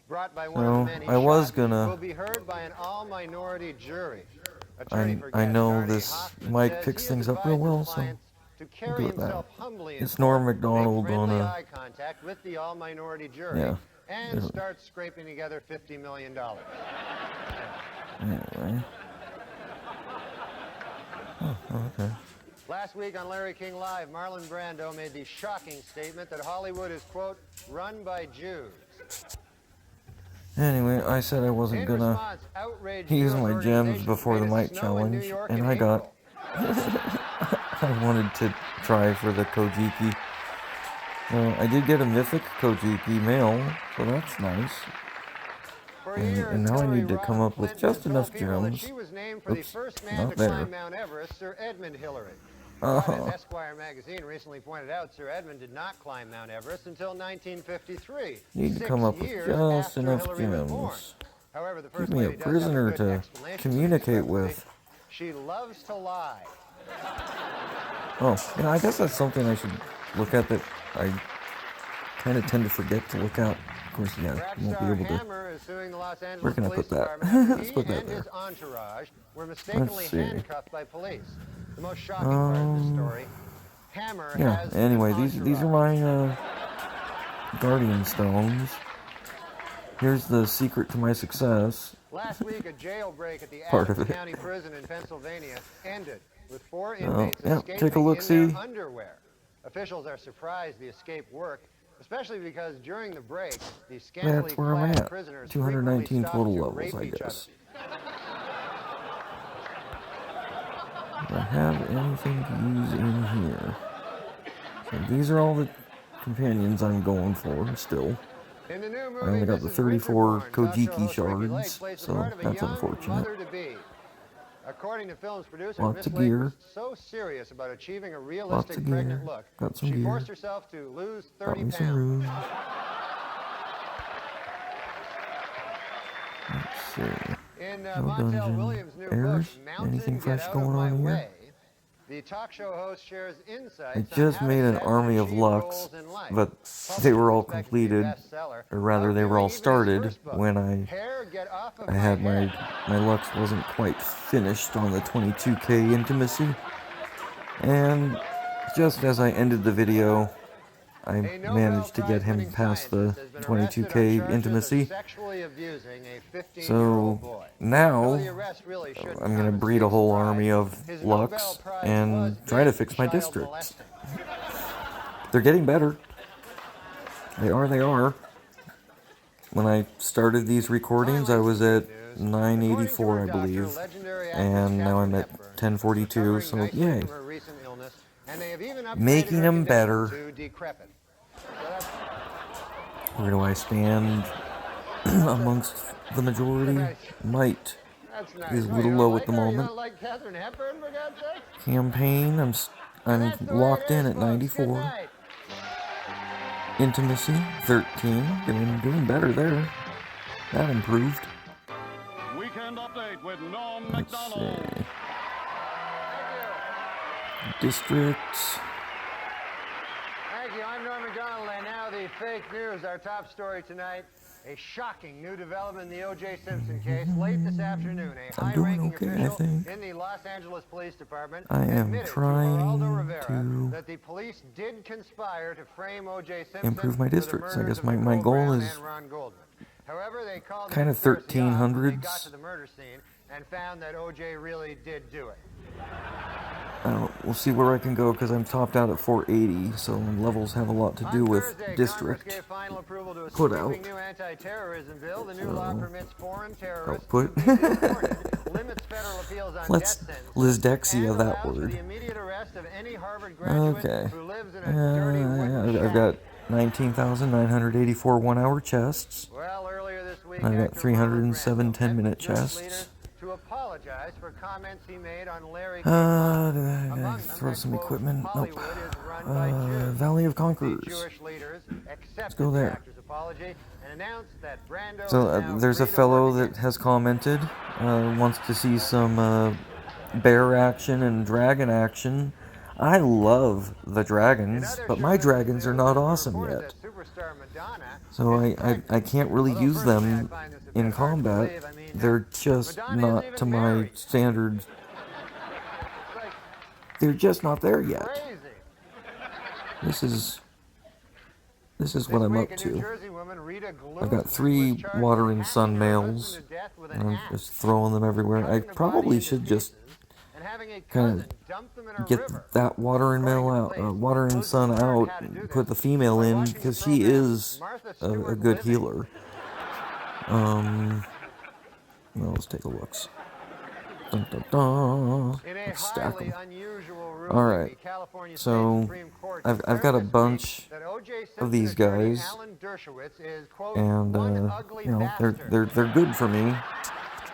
brought by one of the men he I was shot, gonna. will be heard by an all-minority jury. I know this mic picks things up real well, so to we'll carry do it that. himself humbly in It's Norm court, Macdonald make friendly on a. eye contact with the all-minority jury, Yeah. and start scraping together $50 million. Anyway. Oh, okay. Last week on Larry King Live, Marlon Brando made the shocking statement that Hollywood is, quote, run by Jews. Anyway, I said I wasn't gonna use my gems before the mic challenge, and I got. I wanted to try for the Kojiki. I did get a mythic Kojiki mail, so that's nice. And now I need to come up with just enough gems. Oops, not there. As Esquire magazine recently pointed out, Sir Edmund did not climb Mount Everest until 1953. Need to come up with just enough gems. However, the Give First me a Lady does have a prisoner good to explanation communicate for this with. She loves to lie. Oh, yeah, I guess that's something I should look at that I kind of tend to forget to look at. Of course, yeah, you won't be able to. Where can I put that? Let's put that there. Let's see. The most shocking part of this story, Hammer Yeah, anyway, these are my Guardian Stones. Here's the secret to my success. Last week, a jailbreak at the Part of Adams it. County Prison in Pennsylvania ended with 4 inmates escaping take a look, in see. their underwear. Officials are surprised the escape worked, especially because during the break, the scantily That's where I'm clad at. prisoners 219 frequently total stopped to levels, I rape each guess. other. Do I have anything to use in here? So these are all the companions I'm going for still. In the new movie, I only got the Mrs. 34 Winterborn, talk show Kojiki host Ricky Lake shards, plays the so part of a that's young unfortunate. mother-to-be. According to film's producer, Lots Miss of Lake gear. was so serious about achieving a Lots realistic of gear. pregnant look, Got some she gear. forced herself to lose Got 30 me some pounds. room. Let's see. In No Montel dungeon. Williams' new Airs? book, Mountain, Anything Get fresh Out going of My on here? Way, the talk show host shares insights I on just how made to an set army and of achieve Lux, goals in life. but they were all completed, or rather they were all started when I had my Lux wasn't quite finished on the 22K intimacy. And just as I ended the video, I managed to get him past the 22K intimacy. So now I'm going to breed a whole army of Lux and try to fix my districts. They're getting better. They are. When I started these recordings, I was at 984, I believe. And now I'm at 1042, so yay. Making them better. Where do I stand amongst the majority? Might is a little low at the moment. Campaign, I'm locked in at 94. Intimacy, 13. Doing better there. That improved. Let's see. Districts. Thank you. I'm Norm Macdonald, and now the fake news. Our top story tonight: a shocking new development in the O.J. Simpson case. Late this afternoon, a high-ranking official in the Los Angeles Police Department admitted to Geraldo Rivera that the police did conspire to frame O.J. Simpson improve my districts. I guess my Nicole goal Brown is and Ron Goldman. However, they called kind of the conspiracy off when they 1300s. got to the murder scene and found that O.J. really did do it. We'll see where I can go because I'm topped out at 480, so levels have a lot to do with district put out. Output. Let's Lizdexia that word. Okay. I've got 19,984 1-hour chests. I've got 307 10-minute chests. To apologize for comments he made on Larry throw some equipment. Nope. Valley of Conquerors. Let's go there. So there's a fellow that has commented, wants to see some bear action and dragon action. I love the dragons, but my dragons are not awesome yet. superstar Madonna. So I can't really use them in combat. They're just not to my standards. They're just not there yet. This is what I'm up to. I've got 3 water and sun males, and I'm just throwing them everywhere. I probably should just kind of get that water and sun out, and put the female in, because she is a good healer. Well, let's take a look. Dun, dun, dun. Let's stack them. Alright, so I've got a bunch of these guys, and you know, they're good for me.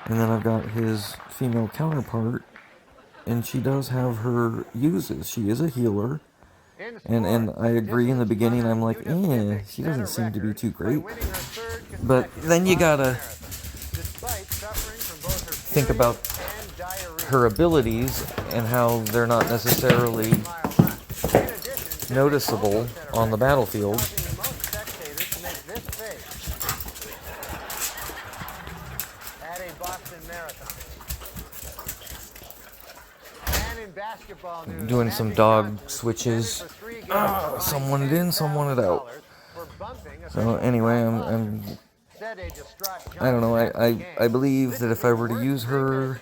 And then I've got his female counterpart, and she does have her uses. She is a healer, and I agree in the beginning. I'm like, she doesn't seem to be too great. But then you gotta think about her abilities and how they're not necessarily noticeable on the battlefield. Doing some dog switches. Some wanted in, some wanted out. So anyway, I don't know, I believe that if I were to use her,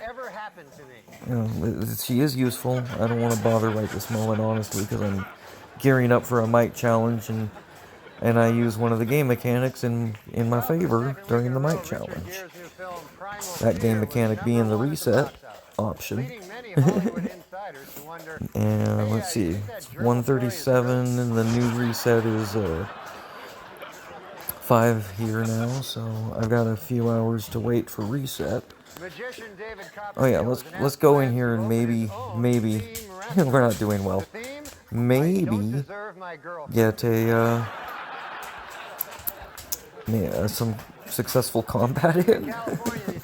you know, she is useful. I don't want to bother right this moment, honestly, because I'm gearing up for a might challenge, and I use one of the game mechanics in my favor during the might challenge. That game mechanic being the reset option. And let's see, it's 137, and the new reset is 5 here now, so I've got a few hours to wait for reset. Oh yeah, let's go in here and maybe we're not doing well. Maybe get some successful combat in.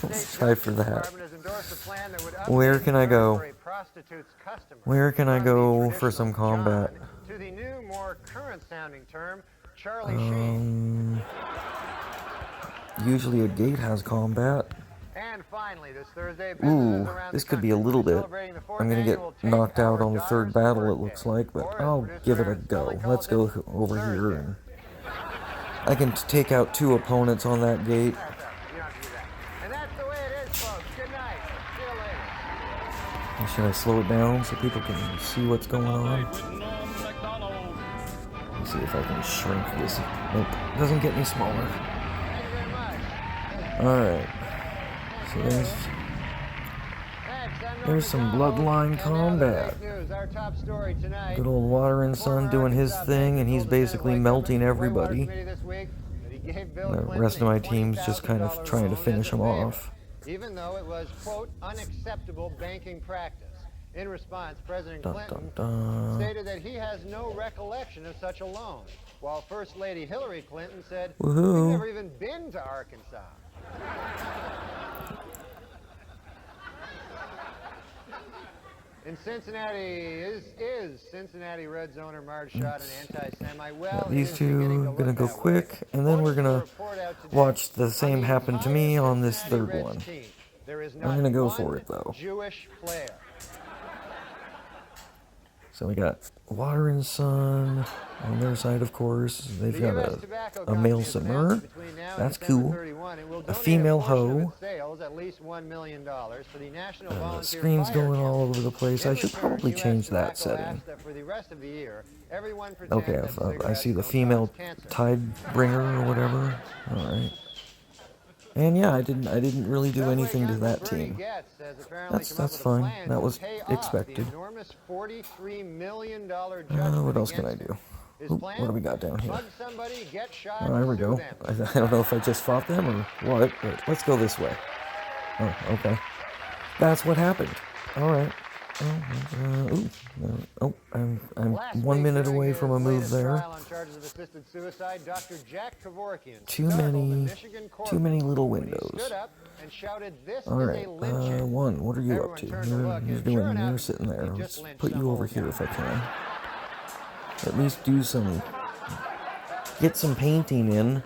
Let's try for that. Where can I go? Where can I go for some combat? Usually a gate has combat. Ooh, this could be a little bit. I'm gonna get knocked out on the 3rd battle, it looks like, but I'll give it a go. Let's go over here, and I can take out 2 opponents on that gate. Should I slow it down so people can see what's going on? Let's see if I can shrink this. Nope, doesn't get any smaller. Alright. So there's some Bloodline combat. Good old Water and Sun doing his thing, and he's basically melting everybody. The rest of my team's just kind of trying to finish him off. Even though it was, quote, unacceptable banking practice. In response, President Clinton stated that he has no recollection of such a loan, while First Lady Hillary Clinton said, "We've never even been to Arkansas." In Cincinnati, is Cincinnati Reds owner Marge Schott an anti-Semite? Well, these two are gonna go quick, and then we're gonna watch the same happen to me on this 3rd one. I'm gonna go for it though. So we got Water and Sun on their side, of course. They've got a male Simmer. That's cool. A female Hoe. The screen's going all over the place. I should probably change that setting. Okay, I see the female Tidebringer or whatever. Alright. And yeah, I didn't really do anything to that team. That's fine. That was expected. What else can I do? Oop, what do we got down here? Oh, there we go. I don't know if I just fought them or what, but let's go this way. Oh, okay. That's what happened. Alright. I'm 1 minute away from a move there. Too many little windows. Alright, 1, what are you up to? You're sitting there. Let's put you over here if I can. At least do some get some painting in.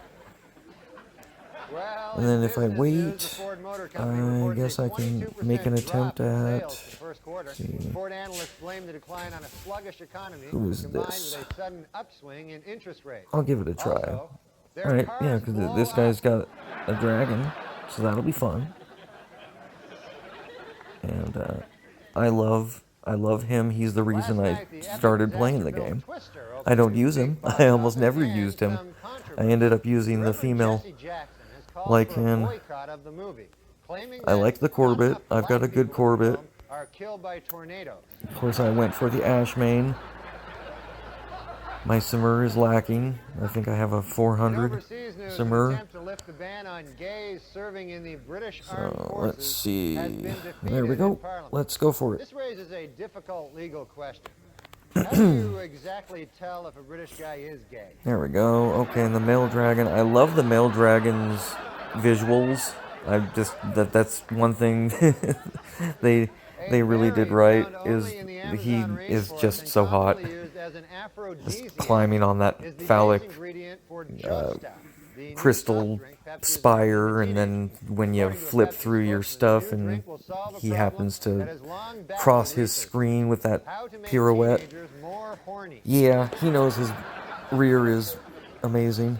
Well, And then in if I business news, wait, the Ford Motor Company I reported guess a I can 22% make an drop attempt in at... sales in the first quarter. See, Ford analysts blame the decline on a sluggish economy who is combined this? with a sudden upswing in interest rates. I'll give it a try. Also, their Alright, yeah, cars because blow this up. guy's got a dragon, so that'll be fun. And I love him. He's the reason I started playing the game. I don't use him. I almost never used him. I ended up using the female Lycan. I like the Corbett. I've got a good Corbett. Of course, I went for the Ashmane. My Simur is lacking. I think I have a 400 Simur. So let's see. There we go. Let's go for it. This raises a difficult legal question. How do you exactly tell if a British guy is gay? There we go. Okay, and the male dragon. I love the male dragon's visuals. That's one thing they really did right, is he is just so hot. Just climbing on that phallic crystal spire, and then when you flip through your stuff and he happens to cross his screen with that pirouette. Yeah, he knows his rear is amazing.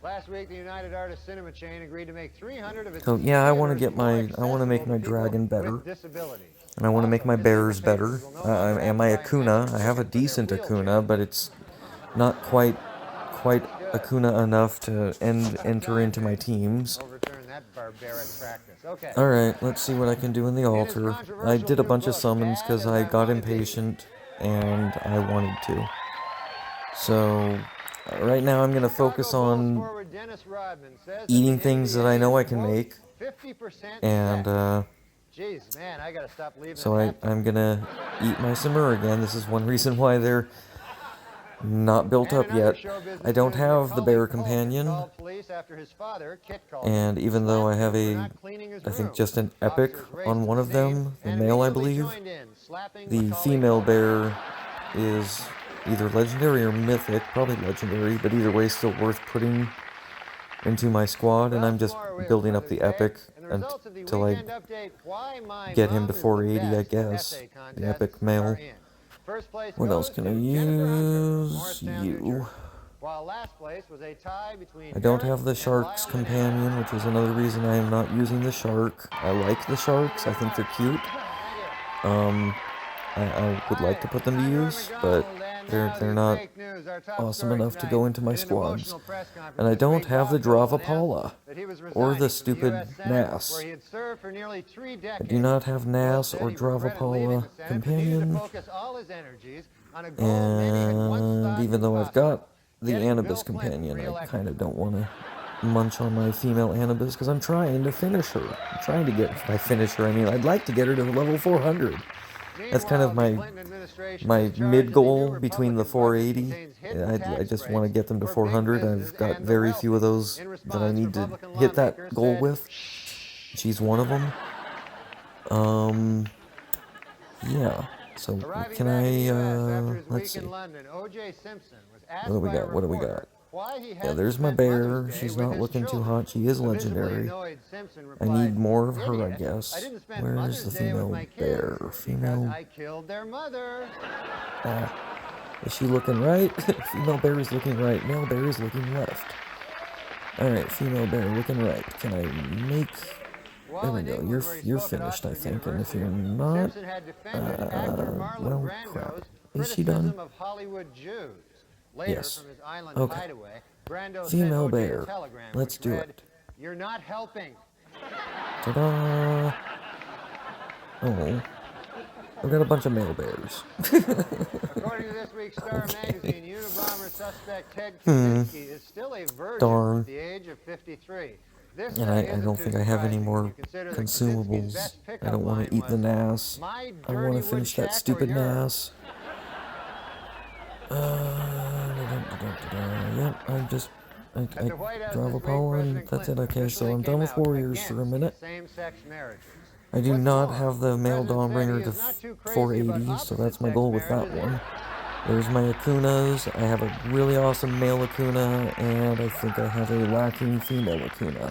Last week, the United Artists Cinema chain agreed to make 300 of its So yeah, I want to make my dragon better, and I want to make my bears better. And my Akuna, I have a decent Akuna, but it's not quite Akuna enough to enter into my teams. All right, let's see what I can do in the altar. I did a bunch of summons because I got impatient and I wanted to. So right now I'm going to focus on eating things that I know I can make. And so I'm going to eat my Simur again. This is one reason why they're not built up yet. I don't have the bear companion. And even though I have I think just an epic on one of them, the male I believe, the female bear is either legendary or mythic, probably legendary, but either way still worth putting into my squad, and I'm just building up the epic until I get him to 480, I guess, the epic male. What else can I use? You. I don't have the shark's companion, which is another reason I am not using the shark. I like the sharks, I think they're cute. I would like to put them to use, but they're not awesome enough to go into my squads. And I don't have the Dravapala, or the stupid Nas. I do not have Nas or Dravapala companion. And even though I've got the Anubis companion, I kind of don't want to munch on my female Anubis, because I'm trying to finish her. I'm trying to get my finisher. I mean, I'd like to get her to level 400. That's kind of my mid goal between the 480. I just want to get them to 400. I've got very few of those that I need to hit that goal with. She's one of them. Yeah. So can I? Let's see. What do we got? What do we got? Yeah, there's my bear. She's not looking too hot. She is legendary. I need more of her, I guess. Where is the female bear? Female... is she looking right? Female bear is looking right. Male bear is looking left. Alright, female bear looking right. Can I make... There we go. You're finished, I think. And if you're not... well, crap. Is she done? Yes. Okay. Female bear. Let's do it. You're not helping. Ta-da! Oh. I've got a bunch of male bears. According to this week's Star magazine, Unabomber suspect Ted Kaczynski is still a virgin at the age of 53. And I don't think I have any more consumables. I don't want to eat the NAS. I want to finish that stupid NAS. Yep, I drive a power and that's it. Okay, so I'm done with warriors for a minute. I do not have the male Dawnbringer to 480, so that's my goal with that one. There's my Akunas. I have a really awesome male Akuna, and I think I have a lacking female Akuna.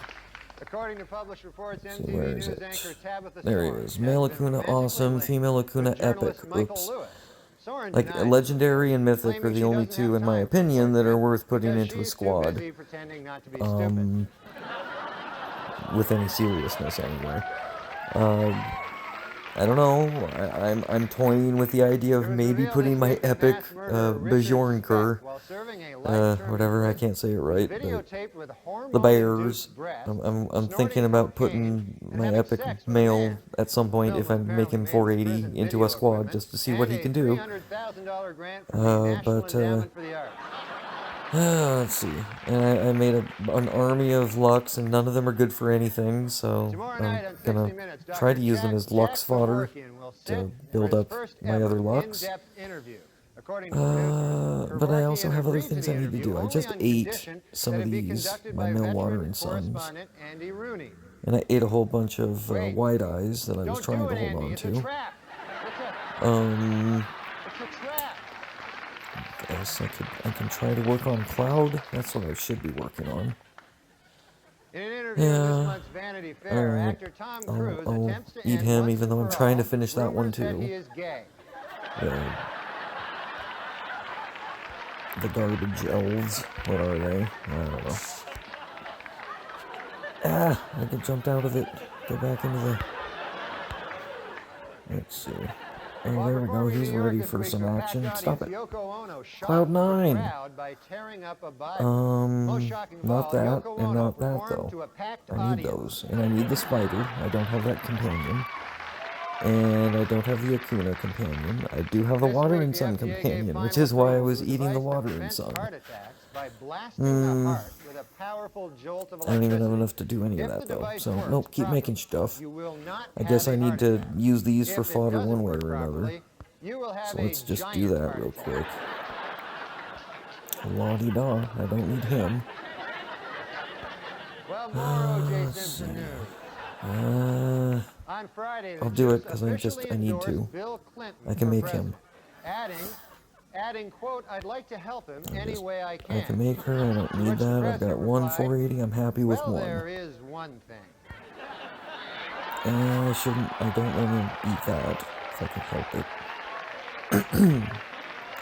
According to published reports, So where is it? Tabitha There he is. Male Akuna awesome, female Akuna epic. Oops. Like, legendary and mythic are the only two, in my opinion, that are worth putting into a squad. With any seriousness, anyway. I don't know. I'm toying with the idea of maybe putting my epic Bajornker, whatever, I can't say it right, but the Bears. I'm thinking about putting my epic male at some point, if I make him 480, into a squad just to see what he can do. Let's see. And I made an army of Lux, and none of them are good for anything, so I'm gonna try to use them as Lux fodder to build up my other Lux. But I also have other things I need to do. I just ate some of these, my male water and sons. And I ate a whole bunch of White Eyes that I was trying to hold on to. I guess I can try to work on Cloud. That's what I should be working on. Yeah. Alright. I'll eat him, even though I'm trying to finish that one too. The garbage elves. What are they? I don't know. I could jump out of it. Go back into the... Let's see. Oh, there we go. He's ready for some action. Stop it. Cloud 9. Not that, and not that, though. I need those. And I need the spider. I don't have that companion. And I don't have the Akuna companion. I do have the Watering Sun companion, which is why I was eating the Watering Sun. I don't even have enough to do any of that, though. So, nope, keep making stuff. I guess I need to use these for fodder one way or another. So let's just do that real quick. La-di-da, I don't need him. Let's see. I'll do it, because I need to. I can make him. Adding, quote, I'd like to help him any way I can. I can make her, I don't need that. I've got one 480, I'm happy with one. There is one thing. I don't want to eat that, if I can help it.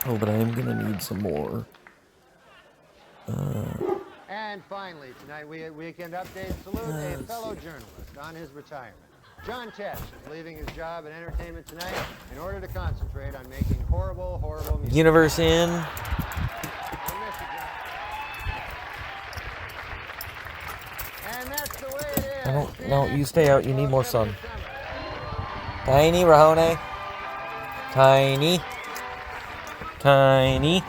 Oh, but I am going to need some more. And finally, tonight, weekend update. Salute a fellow journalist on his retirement. John Tesh is leaving his job in entertainment tonight in order to concentrate on making horrible, horrible music. Universe in. And that's the way it is. No, you stay out. You need more sun. Tiny, Rahone. Tiny. Tiny.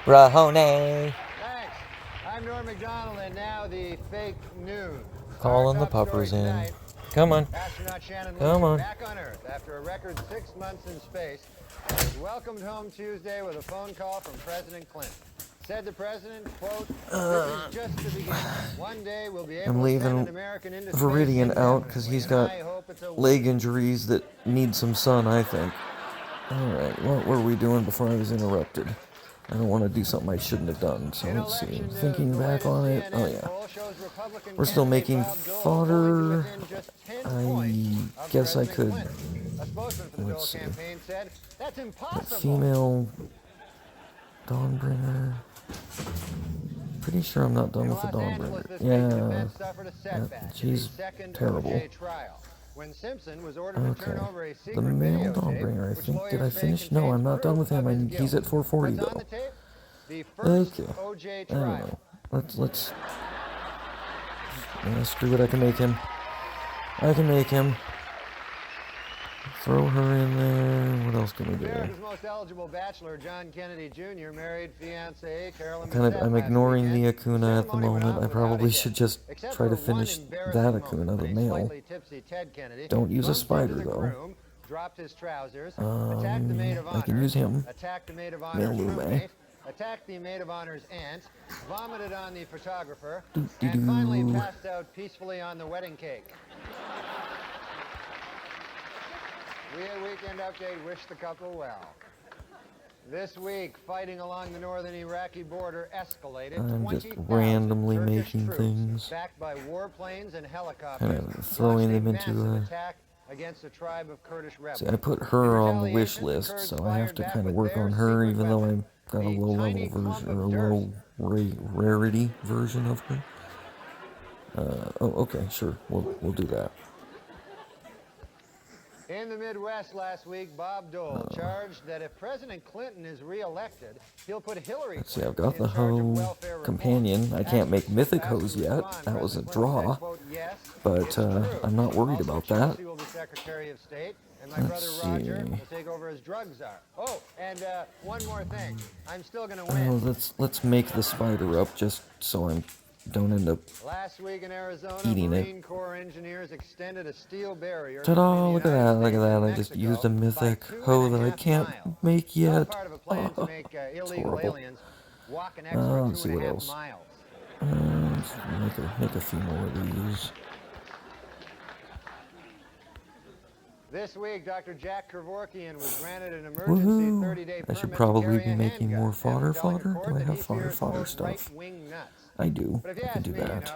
Rahone. I'm Norm Macdonald, and now the fake news. Calling the puppers in. Come on. Come on. Back on Earth after a record 6 months in space, was welcomed home Tuesday with a phone call from President Clinton. Said the president, quote, this is just the beginning. One day we'll be able to send an American into space. Viridian out because he's got leg injuries that need some sun, I think. Alright, what were we doing before I was interrupted? I don't want to do something I shouldn't have done, so let's see. Thinking back on it, oh yeah. We're still making fodder. I guess I could, let's see. That female Dawnbringer. Pretty sure I'm not done with the Dawnbringer. Yeah, she's terrible. Okay, the male Dawnbringer, I think, did I finish? No, I'm not done with him. He's at 440 though. Okay, I don't know. Let's. Screw it. I can make him. I can make him. Throw her in there. What else can we do? America's most eligible bachelor, John Kennedy Jr., married fiancée Carolyn. I'm ignoring the Akuna at the moment. I probably should just try to finish that Akuna, the male. Don't use a spider though. I can use him. Male Lume. Attacked the maid of honor's aunt, vomited on the photographer, and finally passed out peacefully on the wedding cake. We at Weekend Update wish the couple well. This week, fighting along the northern Iraqi border escalated. I'm just randomly making things, backed by warplanes and helicopters, kind of throwing them into attack against a tribe of Kurdish rebels. See, I put her on the wish list, so I have to kind of work on her, even though I've got a low-level version, or a low-rarity version of her. Oh, okay, sure, we'll do that. In the Midwest last week, Bob Dole charged that if President Clinton is re-elected, he'll put Hillary Let's see, I've got the hoe companion. I can't make mythic hoes yet. That was a draw. But I'm not worried about that. Let's see. Oh, and one more thing. I'm still gonna win. Oh, let's make the spider up just so I don't end up eating it. Ta-da! Look at that! Look at that! I just used a mythic hoe that I can't make yet. Oh, it's horrible. Let's see what else. Let's make a few more of these. This week, Dr. Jack Kevorkian was granted an emergency 30-day permit. I should probably be making more fodder. Do I have fodder stuff? I do. I can do that.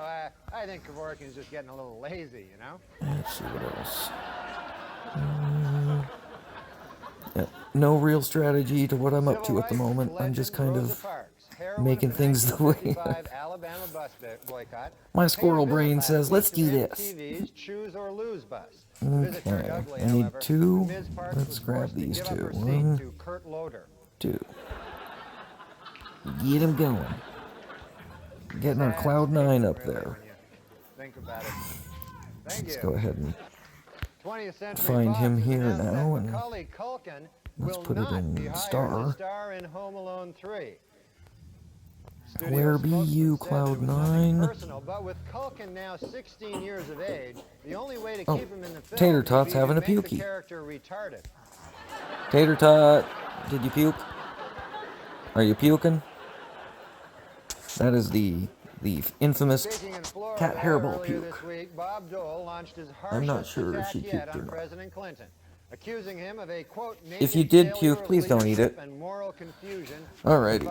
I think Kevorkian's just getting a little lazy, you know? Let's see what else. Yeah, no real strategy to what I'm up to at the moment. I'm just kind of making things the way my squirrel brain says, let's do this. Okay, I need 2. Let's grab these 2. 1, 2. Get him going. Getting our Cloud 9 up there. Let's go ahead and find him here now, and let's put it in star. Where be you, Cloud 9? Oh, Tater Tot's having a pukey. Tater Tot, did you puke? Are you puking? That is the infamous cat hairball puke. I'm not sure if she puked or not. Accusing him of a, quote, if you did puke, please don't eat it. Alrighty.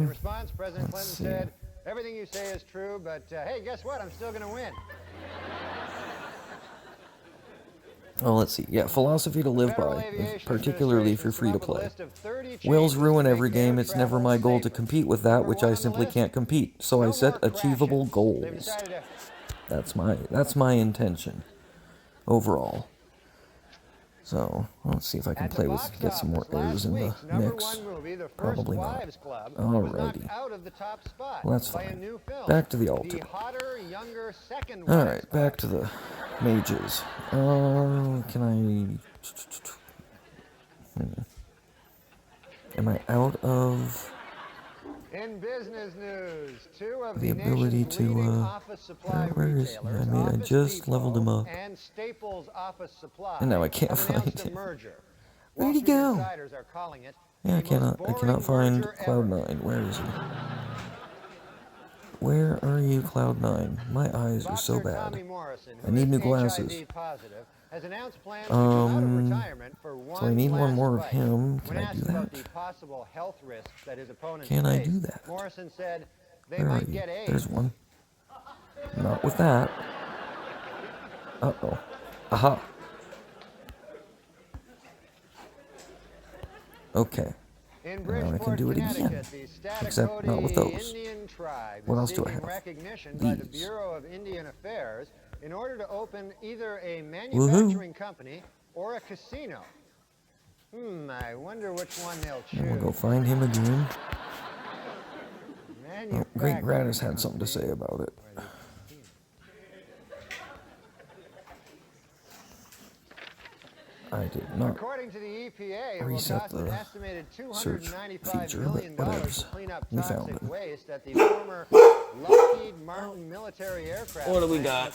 In response, President Clinton said, everything you say is true, but hey, guess what? I'm still going to win. Oh, let's see. Yeah, philosophy to live by, particularly if you're free to play. Whales ruin every game. It's never my goal to compete with that which I simply can't compete. So I set achievable goals. That's my intention overall. So let's see if I can get some more airs in the mix. Probably not. Alrighty. Well, that's fine. Back to the altar. Alright, back to the mages. Can I... Am I out of... In business news, the ability to, where is he? I just leveled him up. And now I can't find him. Where'd he go? Yeah, I cannot find Cloud9. Where is he? Where are you, Cloud9? My eyes are so bad. I need new glasses. So I need one more of him. Can I do that? Can I do that? Where are you? There's one. Not with that. Uh-oh. Aha. Okay. Now I can do it again. Except not with those. What else do I have? These. In order to open either a manufacturing company or a casino. I wonder which one they'll choose. And we'll go find him again. Oh, Great Gratis had something to say about it. I did not reset the search feature, but whatevs. We found him. What do we got?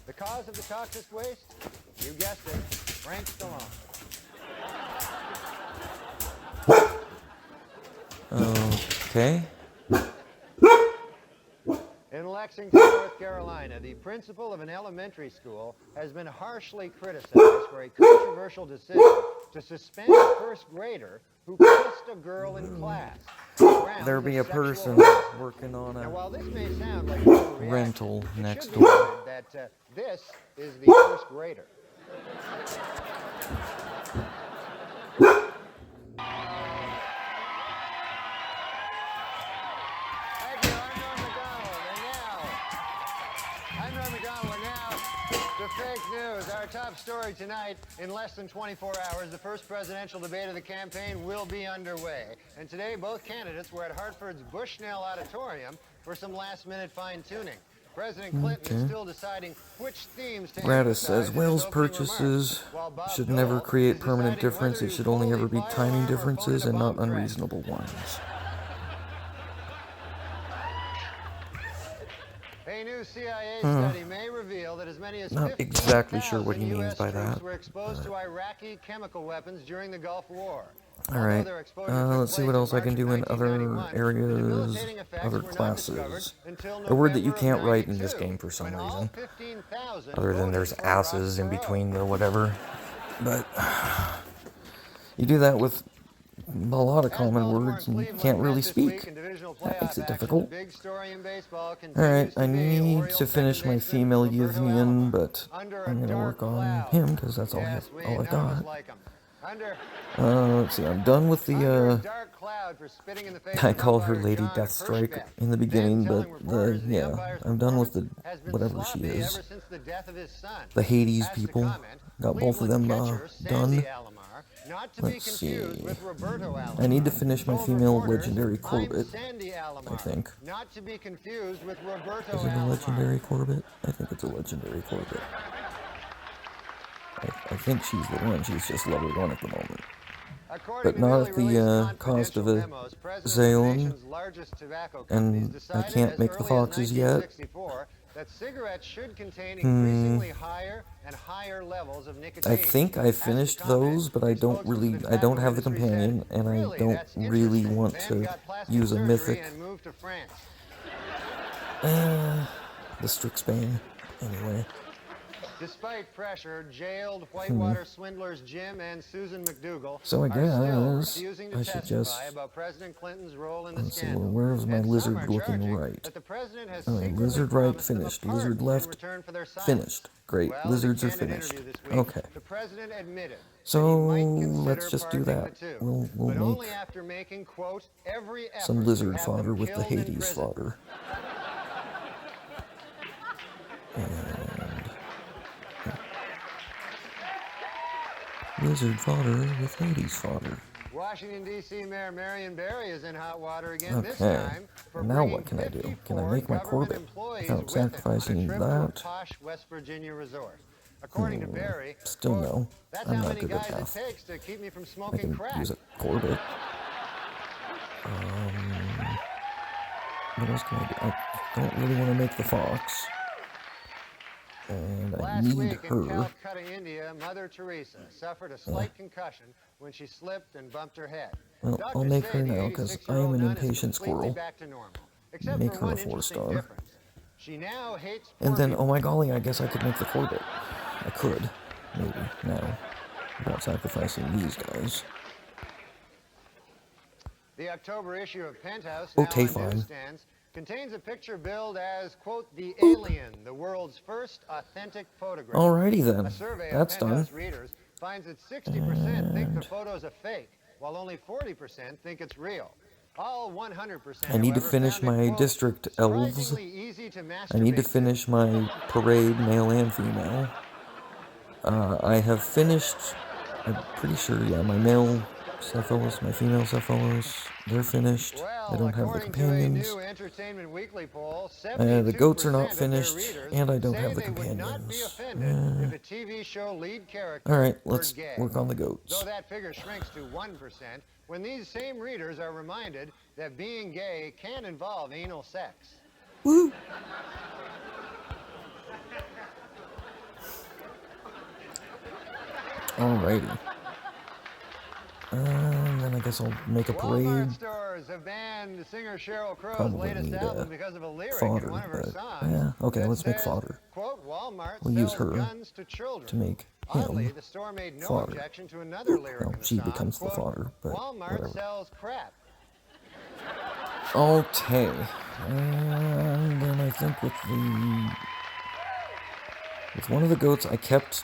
The cause of the toxic waste? You guessed it, Frank Stallone. Okay. Lexington, North Carolina, the principal of an elementary school has been harshly criticized for a controversial decision to suspend a first grader who kissed a girl in class. There be a person working on a while this may sound like a rental next door. That this is the first grader. Fake news. Our top story tonight. In less than 24 hours, the first presidential debate of the campaign will be underway. And today, both candidates were at Hartford's Bushnell Auditorium for some last-minute fine-tuning. President Clinton is still deciding which themes to Radis says Wells purchases should never create permanent difference. It should only ever be tiny differences and not unreasonable ones. A new CIA study may reveal that as many as not exactly sure what he means by that. Were exposed to Iraqi chemical weapons during the Gulf War. All right, let's see what else I can do in other areas, other classes. A word that you can't write in this game for some reason, other than there's asses in between the whatever. But you do that with a lot of common words and you can't really speak. That makes it difficult. Alright, I need to finish my female Yevnian, but I'm going to work on him because that's all I got. Let's see, I'm done with the, I called her Lady Deathstrike in the beginning, but, yeah, I'm done with the, whatever she is. The Hades people, got both of them done. Let's see, I need to finish my female legendary Corbett, I think. Is it a legendary Corbett? I think it's a legendary Corbett. I think she's the one, she's just level 1 at the moment. But not at the cost of a Zayon, and I can't make the foxes yet. That cigarettes should contain increasingly higher and higher levels of nicotine. I think I finished those, but I don't have the companion, and I don't really want to use a mythic. The Strixbane, anyway. Despite pressure, jailed Whitewater swindlers Jim and Susan McDougal. So I guess I should just. Let's see, where's my lizard looking right? Alright, lizard right finished. Lizard left finished. Great, lizards are finished. Okay. So let's just do that. We'll make some lizard fodder with the Hades fodder. Lizard fodder with Hades fodder. Washington, D.C. Mayor Marion Barry is in hot water again. This time for now what can I do? Can I make my Corbett without sacrificing that? West Virginia resort. According to Barry, still no. I'm not good at math. I can use a Corbett. What else can I do? I don't really want to make the fox. And I need her. In Calcutta, India, Mother Teresa suffered a slight concussion when she slipped and bumped her head. Well, I'll make her now because I am an impatient squirrel. Make her a 4-star. And then, oh my golly, I guess I could make the Corbett. I could, maybe, now, without sacrificing these guys. The October issue of Penthouse contains a picture billed as, quote, the alien, the world's first authentic photograph. Alrighty then, that's done. Readers finds that 60% think the photo's a fake, while only 40% think it's real. All 100%. I need to finish my district elves. I need to finish my parade, male and female. I have finished, I'm pretty sure, yeah, my male Cephalus, my female Cephalus, they're finished. I don't have the companions. The goats are not finished, and I don't have the companions. Alright, let's work on the goats. So that figure shrinks to 1% when these same readers are reminded that being gay can involve anal sex. Woo! Alrighty. And then I guess I'll make a parade. stores have banned singer Sheryl Crow's Probably latest need album because of a lyric fodder, in one of her but songs. yeah, okay, that let's make says, fodder. Quote, Walmart We'll use sells her guns to children. to make Oddly, him the store made no fodder. objection to another lyric Well, in the she song. becomes Quote, the fodder, but Walmart whatever. sells crap. Okay, and then I think with one of the goats, I kept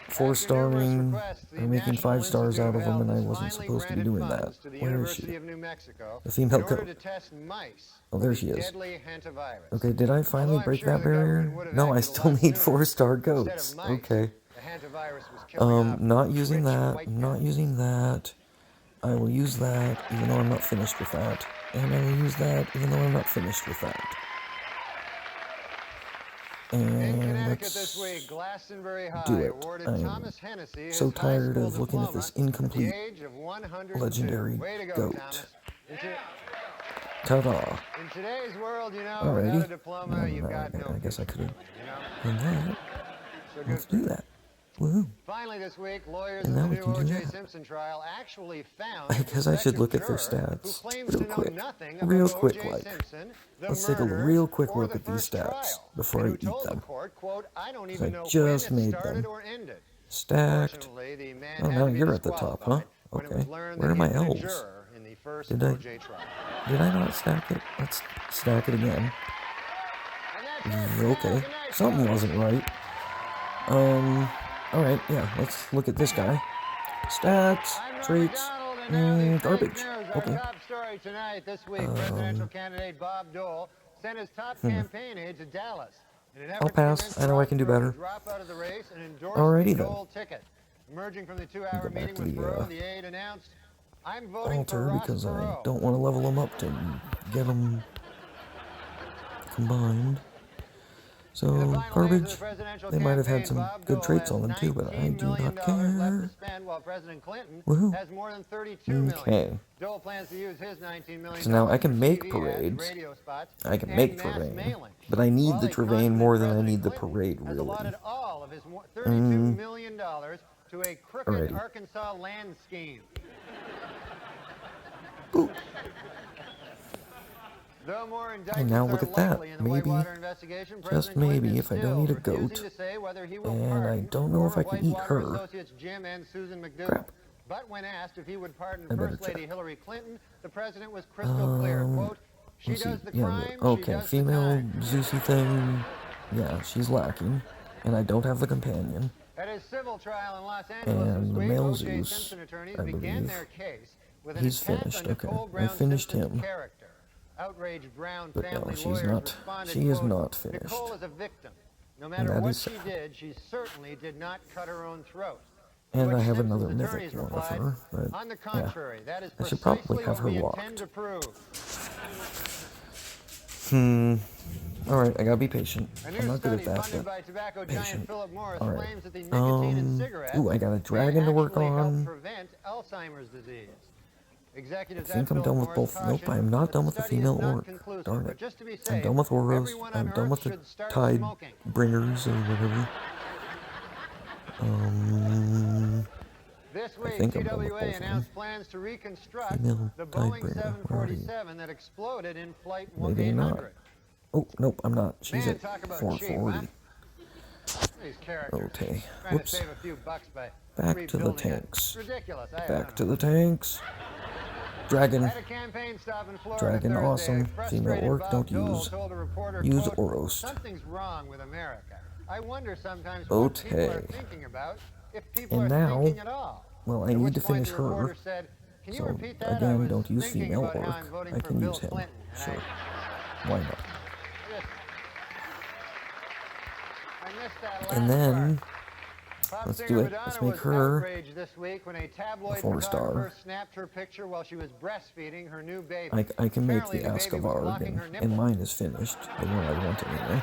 4-starring or making 5 stars out of them, and I wasn't supposed to be doing that. Where is she? The female goat. Oh, there she is. Okay, did I finally break that barrier? No, I still need 4-star goats. Okay. Not using that. Not using that. I will use that, even though I'm not finished with that. And I will use that, even though I'm not finished with that. And let's do it. I am so tired of looking at this incomplete legendary goat. Ta-da. In today's world, you know, Alrighty. without a diploma, you've got no I guess I could have you know? done that. So Let's do that. Woohoo. Finally this week, lawyers And in now the we new can do O.J. that. Simpson trial actually found I guess I should look at their prospective stats juror who claims real to know quick. nothing Real about quick, O.J. like. Simpson, the Let's take a murders, real quick or look the at these first stats trial. before And I who eat told the them. court, quote, I don't 'Cause even I know just when it made started them. or ended. Stacked. Fortunately, the man Oh, had now to be you're at the top, huh? disqualified when it was Okay. learned Where that are my he'd been a L's? juror in the first Did I- O.J. trial. Did I not stack it? Let's stack it again. And that's it. Okay. Good night, Something folks. wasn't right. Alright, yeah, let's look at this guy. Stats, I'm Norman traits, Donald, and now the fake garbage. news. Our Okay. top story tonight, this week, presidential candidate Bob Dole sent his top campaign aide to Dallas in an effort I'll to pass. convince I know I Ross can do Perot to better. drop out of the race and endorse Alrighty the then. Dole ticket. Emerging from the Go two-hour back meeting to with the, Perot, the aide announced, I'm voting for altar Ross because I Perot. don't want to level them up to get them combined. So, garbage, they might have had some good traits on them too, but I do not care. Woohoo. Okay. Dole plans to use his $19 million So now I can make TV ads, parades. radio spots, I can and make mass terrain, mailing. but I need While the a terrain confident more than I President need the Clinton parade, has really. allotted all of his $32 million to a crooked Alrighty. Arkansas land scheme. Boop. Though more And indictments now are look at that. likely in the Maybe, Whitewater investigation, just President Clinton maybe, is if I don't still need a refusing goat, to say whether he will and I pardon don't know if I can eat Whitewater her. Associates Jim and Susan McDougal. Crap. But when asked if he would pardon I better First Lady check. Hillary Clinton, the president was crystal clear. Quote, she Let's see. does the Yeah, crime, she okay, does the female time. Zeusy thing. Yeah, she's lacking. And I don't have the companion. At his civil trial in Los Angeles And this the week, male O.J. Zeus, Simpson attorneys I began believe. their case with an He's attack finished, on okay. Nicole I Brown finished Simpson's him. character. Outraged Brown But no, family she's lawyers not- responded, she is quote, not finished. Nicole is a victim. No And matter that what is she sad. did, she certainly did not cut her own throat. And Which I have Simpson's another mythic attorneys one of replied, her, but on the yeah. contrary, that is I should precisely probably have what her we walked. intend to prove. Alright, I gotta be patient. A I'm new not good study at that, funded but by tobacco giant patient. Philip Morris Alright. claims that the nicotine in cigarettes Ooh, I got a may dragon to work actually help on. prevent Alzheimer's disease. I Executives think at I'm Philip done with Morris both. Nope, caution I'm not that done the with the study is female not orc. conclusive, Darn but it. just to be I'm safe, done with Oros. everyone on I'm done Earth with the should start Tide smoking. Bringers or whatever. This week, think I'm done with TWA both of announced plans to reconstruct Female the Tide Boeing Bringer. Where are you? 747 that exploded in Flight Maybe not. 800. Oh, nope, I'm not. She's Man, at talk about 440. cheap, huh? These characters. Okay. Trying to Whoops. save a few bucks by Back to the rebuilding it. tanks. Ridiculous. Back to the tanks. Dragon. At a campaign stop in Florida Dragon, Thursday, awesome. frustrated Female orc, Bob don't Dole use. told a reporter, Use quote, Oros. something's wrong with America. I wonder sometimes what people are Okay. thinking about, if people And are now, thinking at all. well, I At need which to point finish the reporter her. said, can you So, repeat that? I again, was don't use thinking female about how orc. I'm voting I for can Bill use him. Clinton, and Sure. Why not? I missed that last And then, part. Pop let's singer do it. Madonna Let's make was her outraged this week when a tabloid 4-star. photographer snapped her picture while she was breastfeeding her new baby. I can make Apparently, the baby was Ascavard, blocking her and nipple. mine is finished. The one I want anyway.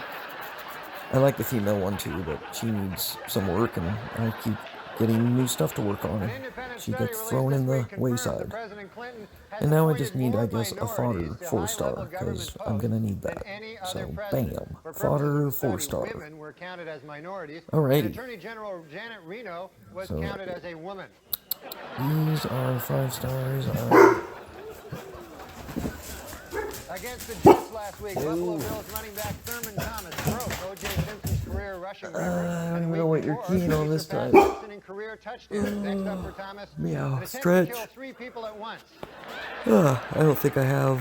I like the female one too, but she needs some work, and I keep getting new stuff to work on. An independent She study gets released thrown this in week the confirmed wayside. that President Clinton has And now I appointed just need, more I guess, a minorities fodder to 4-star, high-level government because I'm gonna need posts that. than any other So, president. bam, For purposes fodder of the study, 4-star. women were counted as minorities. Alrighty. And Attorney General Janet Reno was So- counted as a woman. These are 5 stars. Against the Jets last week, Buffalo Bills running back Thurman Thomas broke O.J. Simpson's career rushing record. I don't even know what you're keen on this time. In career touchdowns. Next up for Thomas, meow, an attempt stretch. to kill 3 people at once. I don't think I have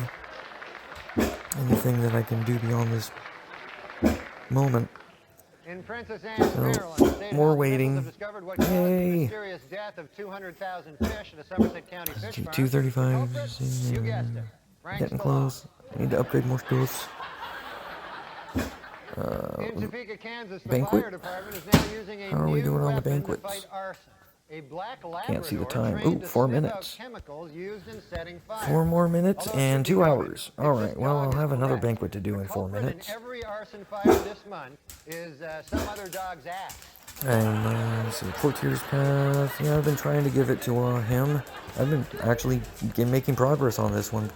anything that I can do beyond this moment. In Princess Anne's, Maryland, state more health waiting. officials have discovered what caused the Yay. mysterious death of 200,000 fish at a Somerset County fish farm. 235. You guessed it. Frank Getting Spallone. close. Need to upgrade more skills. In Topeka, Kansas, the banquet? fire department is now using a How are we new doing on the weapon banquets? to fight arson. A black Can't see the Labrador time. trained Ooh, to 4 sniff out minutes. chemicals used in setting fire. 4 more minutes Although and it should 2 be hours. noted, if Alright, this well, dog I'll is have another correct, banquet to do the in 4 culprit minutes. in every arson fire this month is some other dog's ass. And so Courtier's Path. Yeah, I've been trying to give it to him. I've been actually making progress on this one.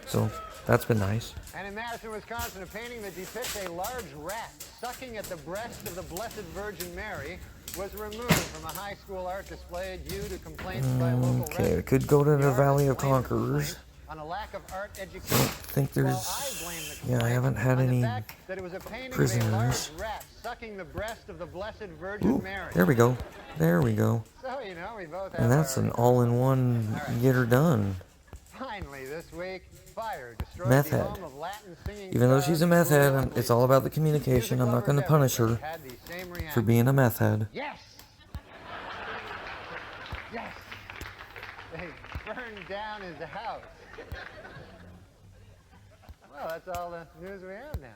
So that's been nice. And in Madison, Wisconsin, a painting that depicts a large rat sucking at the breast of the Blessed Virgin Mary was removed from a high school art display due to complaints by local Okay, residents. we could go to the artist Valley of blamed the Conquerors. complaint on a lack of art I education. don't think While there's... I blame the Yeah, I complaint haven't had on the any fact that it was a painting of a prisoners. large rat sucking the breast of the Blessed Virgin Ooh, Mary. there we go. There we go. So, you know, we both have And that's our... an all-in-one get her done. Finally, this week, fire destroyed Meth the head. home of Latin singing Even though star she's a meth head, Julia it's all about the communication. I'm not going to punish her had the same for reaction. being a meth head. Yes! Yes! They burned down his house. Well, that's all the news we have now.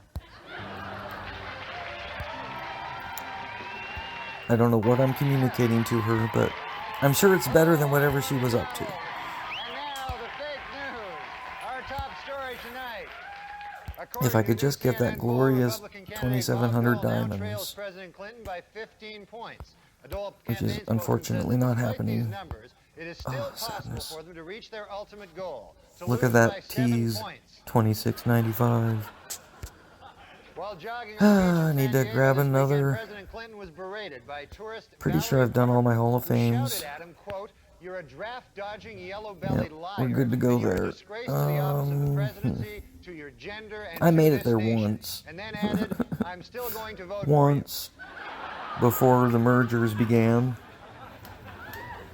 I don't know what I'm communicating to her, but I'm sure it's better than whatever she was up to. And now the fake news. Our top story tonight. If I could just get that glorious 2,700 diamonds, President Clinton by 15 points. A Dole which campaign is spokesman unfortunately says that not despite happening. these numbers, it is still possible sadness. for them to reach their ultimate goal. To Look lose at by that 7 tease, points. 26.95. While jogging I on the beach in need San to Diego grab this weekend, another. President Clinton was berated by tourist Pretty sure Valerie I've done all my Parker, Hall of who Fames. shouted at him, quote, "You're a draft-dodging, yellow-bellied Yep, liar. we're good to go and you're a there. disgrace to the office of the presidency, to your gender, and I to made this it there nation." once. And then added, "I'm still going to vote for Once, before the mergers began. you."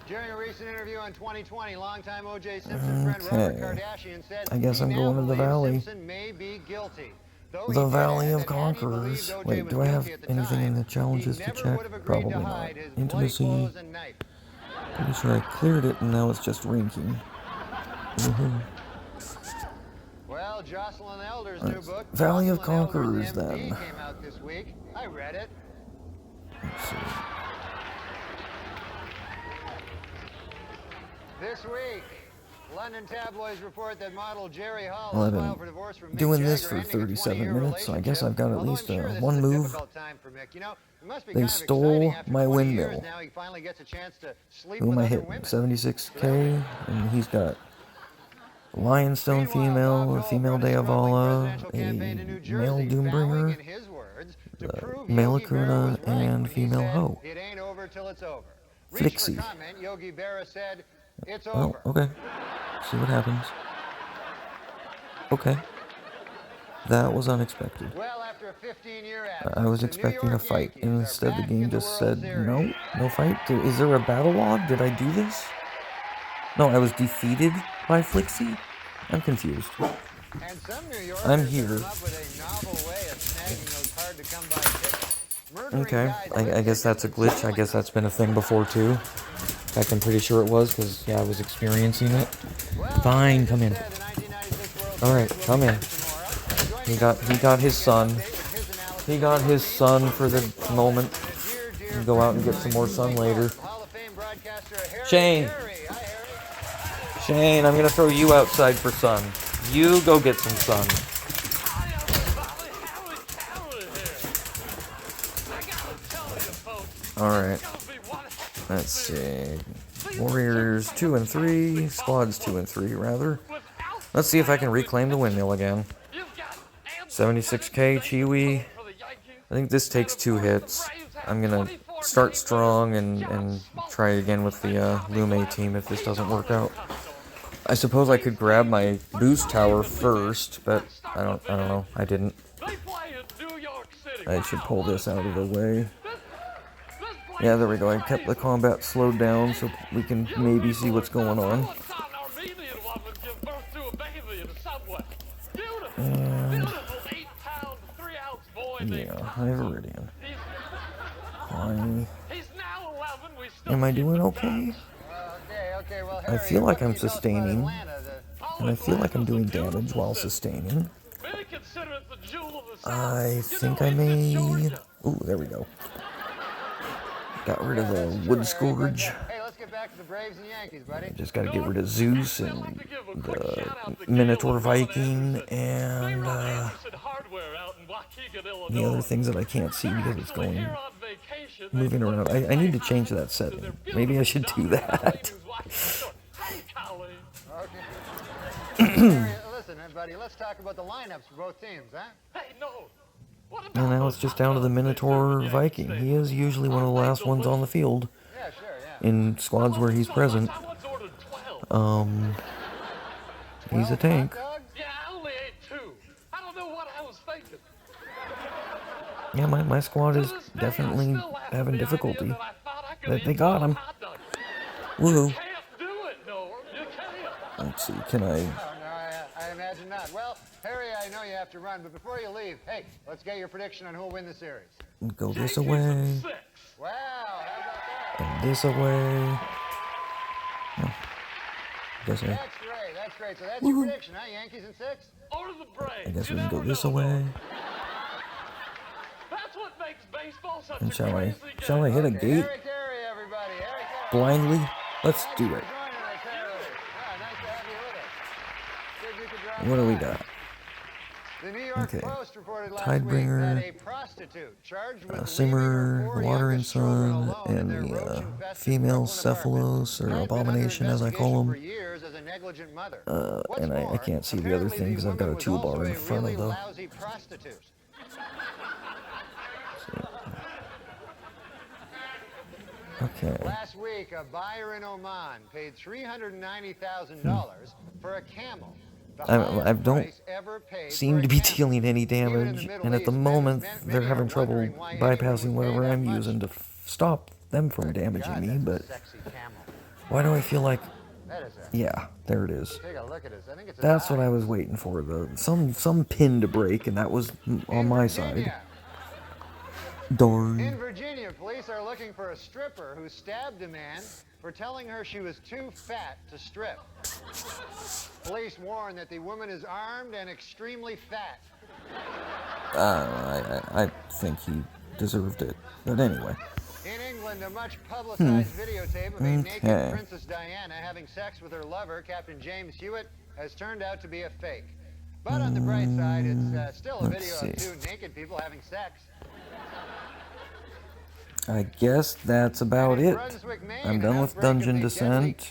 During a recent interview in 2020, longtime O.J. Simpson friend Robert Okay. Kardashian said I guess he I'm now going to the believes valley. Simpson may be guilty. Though The he did Valley add of that had he Conquerors. believed O.J. Wait, was do I have guilty at the anything in time, the challenges he to never check? would have agreed Probably to not. hide his bloody Intimacy. clothes and knife. Pretty sure I cleared it and now it's just ranking. Well, Jocelyn Elder's new book, Valley of Jocelyn Elder's Conquerors, MD, then. came out this week. I read it. Let's see. This week, London tabloids report that model Jerry Hall Well, has I've filed for been divorce from Mick doing this Jagger, for ending a 37 20-year minutes, so I guess I've got at relationship. least Although I'm sure this one is a move. difficult time for Mick. You know, it must be They kind of stole exciting after my 20 years windmill. now he finally gets a chance to sleep Who am with I other hitting? women. 76k, and he's got Lionstone Meanwhile, female, Bob a Dole female brought his struggling Deavala, presidential campaign to New a Jersey, male vowing, Doombringer, in his words, to prove male Yogi Berra Akuna, was right and when he female said, Ho. "It ain't over till it's over." Reach Flixie. for comment, Yogi Berra said, "It's Well, over." okay. See what happens. Okay. That was unexpected. Well, after a 15-year absence, I was the New expecting a York fight, Yankees and are instead the back game in just World said, Series. no, no fight. Is there a battle log? Did I do this? No, I was defeated by Flixie? I'm confused. And some New Yorkers I'm have here. come up with a novel way of snagging those hard-to-come-by tickets. Murdering Okay, guys I guess that's a glitch. I guess that's been a thing before too. In fact, I'm pretty sure it was, because, yeah, I was experiencing it. Fine, come in. Alright, come in. He got his son. He got his son for the moment. We'll go out and get some more sun later. Shane. Shane, I'm gonna throw you outside for sun. You go get some sun. Alright. Let's see. Warriors 2 and 3. Squads 2 and 3, rather. Let's see if I can reclaim the windmill again. 76k, Chiwi. I think this takes 2 hits. I'm gonna start strong and try again with the Lume team if this doesn't work out. I suppose I could grab my boost tower first, but I don't know. I didn't. I should pull this out of the way. Yeah, there we go. I kept the combat slowed down so we can maybe see what's going on. And yeah, high Viridian. Am I doing okay? I feel like I'm sustaining, and I feel like I'm doing damage while sustaining. I think I may... Ooh, there we go. Got rid of the Wood Scourge. Just gotta get rid of Zeus and the Minotaur Viking and the other things that I can't see because it's moving around. I need to change that setting. Maybe I should do that. Listen, everybody, let's talk about the lineups for both teams, huh? Hey, no. And now it's just down to the Minotaur Viking. He is usually one of the last ones on the field. Yeah, sure, yeah. In squads where he's present. He's a tank. Yeah, I only ate 2. I don't know what I was thinking. Yeah, my squad is definitely having difficulty. They got him. Woohoo. Let's see, can I... I imagine not. Well, Harry, I know you have to run, but before you leave, hey, let's get your prediction on who will win the series. Go this away. Wow, how about that? And this away. Oh. That's great. So that's your prediction, huh? Yankees in 6? I guess we can go this away. And shall I hit a gate? Blindly? Let's do it. What do we got? Okay. Tidebringer, Simmer, Watering Sun, and the female Cephalos, or Abomination as I call them. And I can't see the other thing because I've got a toolbar in front of them. Okay. Last week, a buyer in Oman paid $390,000 for a camel. I don't seem to be dealing any damage, and at the moment they're having trouble bypassing whatever I'm using to stop them from damaging me, but why do I feel like... Yeah, there it is. That's what I was waiting for, some pin to break, and that was on my side. Darn. In Virginia, police are looking for a stripper who stabbed a man for telling her she was too fat to strip. Police warn that the woman is armed and extremely fat. I think he deserved it, but anyway. In England, a much publicized videotape of a naked Princess Diana having sex with her lover, Captain James Hewitt, has turned out to be a fake. But on the bright side, it's still a video of 2 naked people having sex. I guess that's about it. I'm done with Dungeon Descent.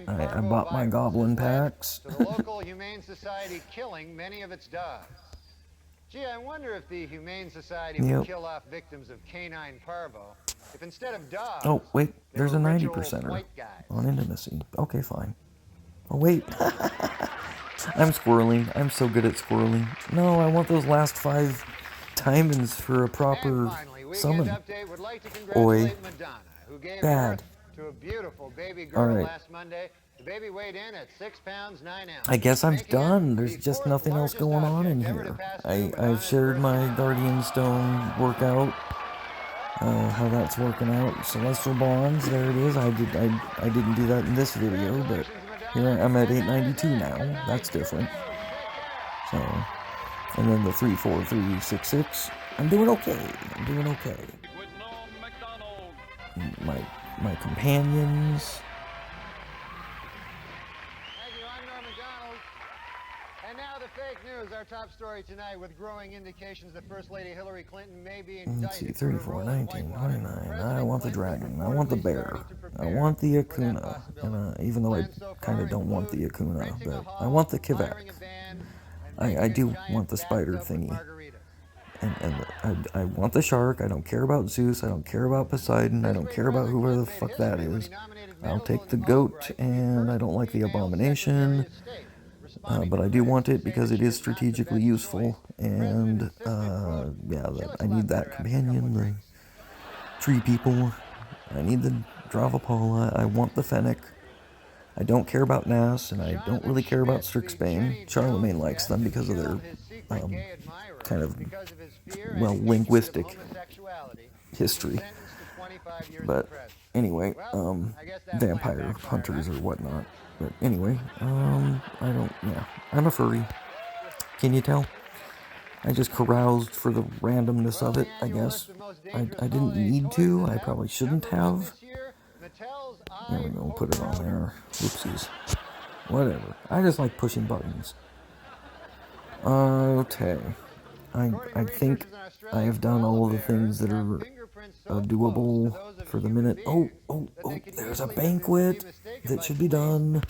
I bought my Goblin packs. The local Humane Society killing many of its dogs. Gee, I wonder if the Humane Society would kill off victims of canine parvo if instead of dogs... Oh, wait, there's a 90%er on intimacy. Okay, fine. Oh, wait. I'm squirreling. I'm so good at squirreling. No, I want those last 5 diamonds for a proper summon. Oi. Bad. Alright. I guess I'm done. There's just nothing else going on in here. I've shared my Guardian Stone workout. How that's working out. Celestial Bonds, there it is. I didn't do that in this video, but here I'm at 892 now. That's different. So, and then the 34366. I'm doing okay. My companions. Thank you. I'm Norman Donald. And now the fake news, our top story tonight, with growing indications that First Lady Hillary Clinton may be indicted. Let's see, 34, 19, 29. I want the dragon. I want the bear. I want the Akuna. And, even though I kind of don't want the Akuna, but I want the Kivak. I do want the spider thingy. and I want the shark. I don't care about Zeus. I don't care about Poseidon. I don't care about whoever the fuck that is. I'll take the goat, and I don't like the abomination. But I do want it because it is strategically useful, and yeah, I need that companion, the tree people. I need the Dravapala. I want the Fennec. I don't care about Nas, and I don't really care about Strixbane. Charlemagne likes them because of their kind of, well, linguistic history. But anyway, vampire hunters or whatnot. But anyway, I'm a furry. Can you tell? I just caroused for the randomness of it, I guess. I didn't need to. I probably shouldn't have. There we go, put it on there. Oopsies. Whatever. I just like pushing buttons. Okay. I think I have done all of the things that are doable for the minute. Oh, there's a banquet that should be done.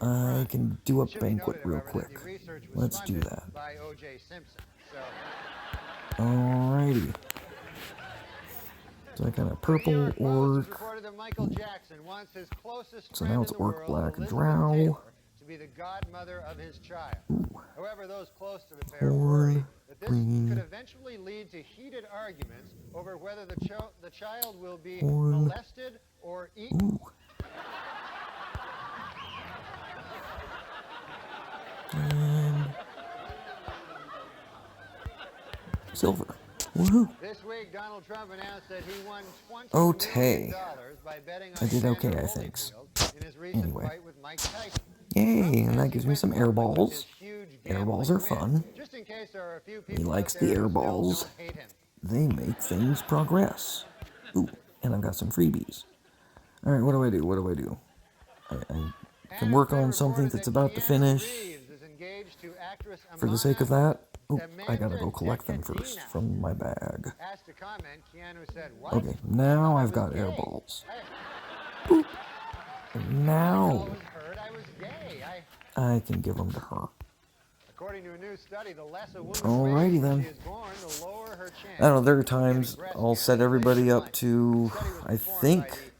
I can do a banquet real quick. Let's do that. Alrighty. So I got a purple orc. So now it's orc black drow. However, those close to the pair worry that this could eventually lead to heated arguments over whether the child will be molested or eaten. And silver. Woohoo. This week, Donald Trump announced that he won $20 million by betting on I did okay, I think. in his recent fight with Mike Tyson. Yay, and that gives me some air balls. Air balls are fun. He likes the air balls. They make things progress. Ooh, and I've got some freebies. Alright, what do I do? I can work on something that's about to finish. For the sake of that, I gotta go collect them first from my bag. Okay, now I've got air balls. Boop. And now I can give them to her. Alrighty then. I don't know, there are times I'll set everybody up to, I think,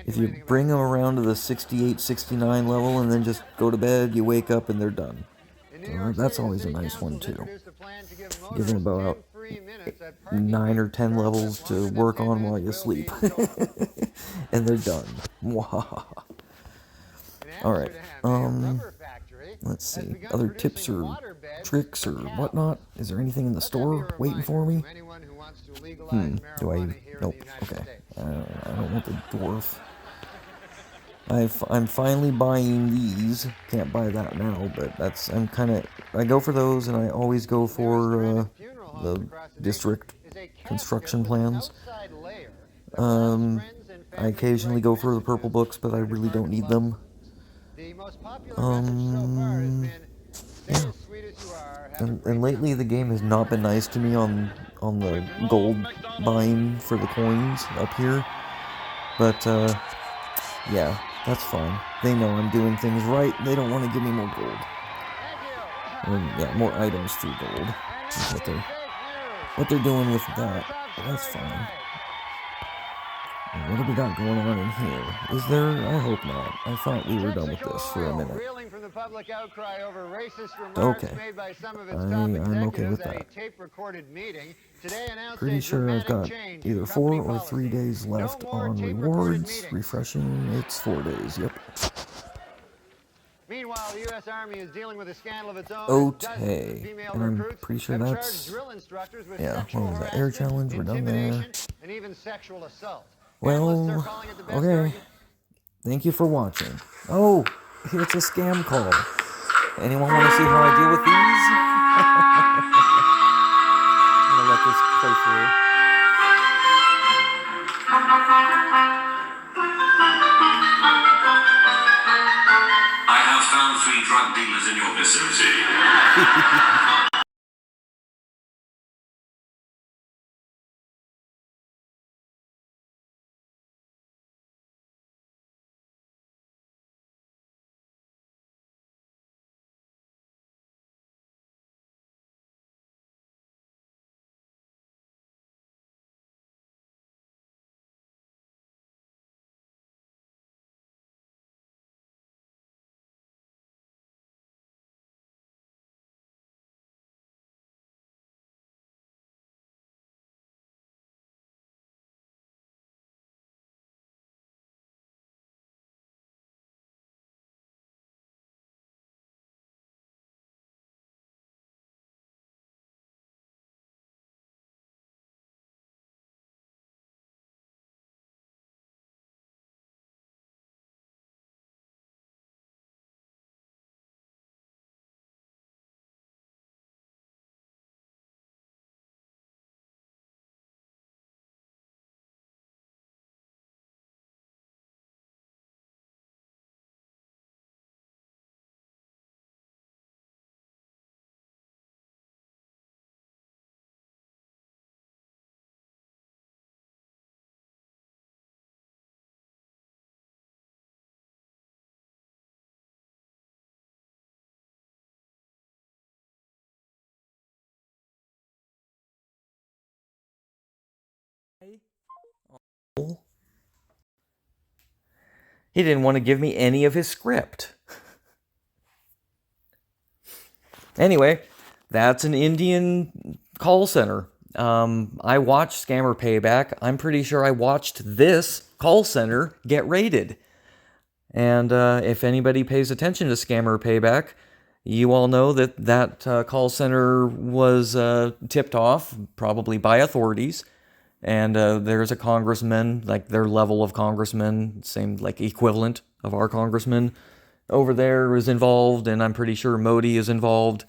if you bring them around to the 68, 69 level and then just go to bed, you wake up and they're done. So that's always a nice one too. Give them about 9 or 10 levels to work on while you sleep. And they're done. Alright, let's see. Other tips or tricks or whatnot? Is there anything in the store waiting for me? Do I? Nope. Okay. I don't want the dwarf. I'm finally buying these. Can't buy that now, but I go for those, and I always go for the district construction plans. I occasionally go for the purple books, but I really don't need them. Yeah. And lately the game has not been nice to me on the gold buying for the coins up here. But yeah, that's fine. They know I'm doing things right. They don't want to give me more gold. Yeah, more items through gold. Is what they're doing with that. But that's fine. What do we got going on in here? Is there? I hope not. I thought we were done with this for a minute. Okay. I'm okay with that. Pretty sure I've got either 4 or 3 days left on rewards. Refreshing, it's 4 days, yep. Meanwhile, the U.S. Army is dealing with a scandal of its own. Okay, and I'm pretty sure that's, yeah, what was that, air challenge, we're done there. And even sexual assault. Well, okay, thank you for watching. Oh, it's a scam call. Anyone want to see how I deal with these? I'm gonna let this play through. I have found 3 drug dealers in your vicinity. He didn't want to give me any of his script. Anyway, that's an Indian call center. I watched Scammer Payback. I'm pretty sure I watched this call center get raided. And if anybody pays attention to Scammer Payback, you all know that call center was tipped off, probably by authorities. And there's a congressman, like their level of congressman, same like equivalent of our congressman over there is involved, and I'm pretty sure Modi is involved.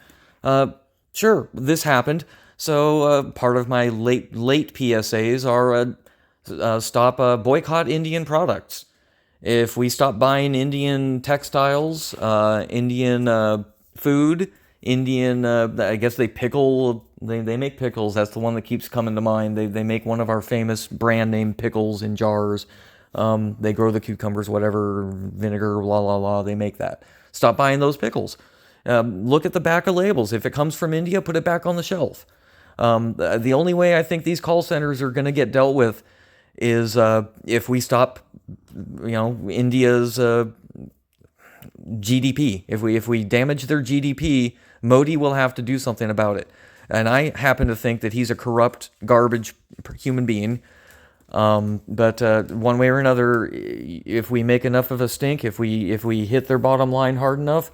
Sure, this happened. So part of my late PSAs are stop boycott Indian products. If we stop buying Indian textiles, Indian food, Indian, I guess they pickle, they make pickles. That's the one that keeps coming to mind. They make one of our famous brand name pickles in jars. They grow the cucumbers, whatever, vinegar, la la la, they make that. Stop buying those pickles. Look at the back of labels. If it comes from India, put it back on the shelf. The only way I think these call centers are going to get dealt with is if we stop, India's GDP. If we damage their GDP, Modi will have to do something about it. And I happen to think that he's a corrupt, garbage human being. But one way or another, if we make enough of a stink, if we hit their bottom line hard enough,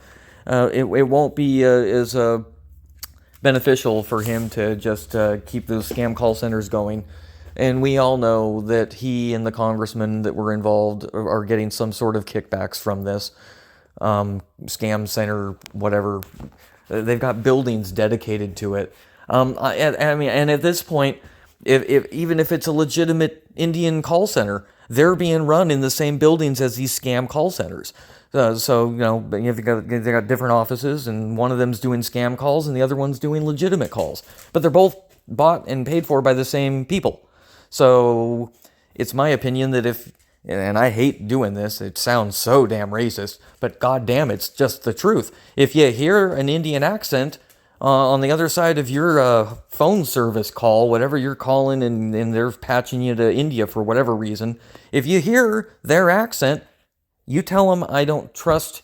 it won't be as beneficial for him to just keep those scam call centers going. And we all know that he and the congressmen that were involved are getting some sort of kickbacks from this scam center, whatever. They've got buildings dedicated to it. I mean, and at this point, even if it's a legitimate Indian call center, they're being run in the same buildings as these scam call centers. So they got different offices, and one of them's doing scam calls, and the other one's doing legitimate calls. But they're both bought and paid for by the same people. So it's my opinion that and I hate doing this, it sounds so damn racist, but goddamn, it's just the truth. If you hear an Indian accent on the other side of your phone service call, whatever you're calling, and they're patching you to India for whatever reason, if you hear their accent, you tell them, I don't trust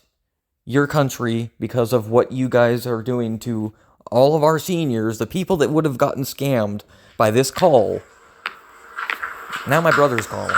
your country because of what you guys are doing to all of our seniors, the people that would have gotten scammed by this call. Now my brother's calling.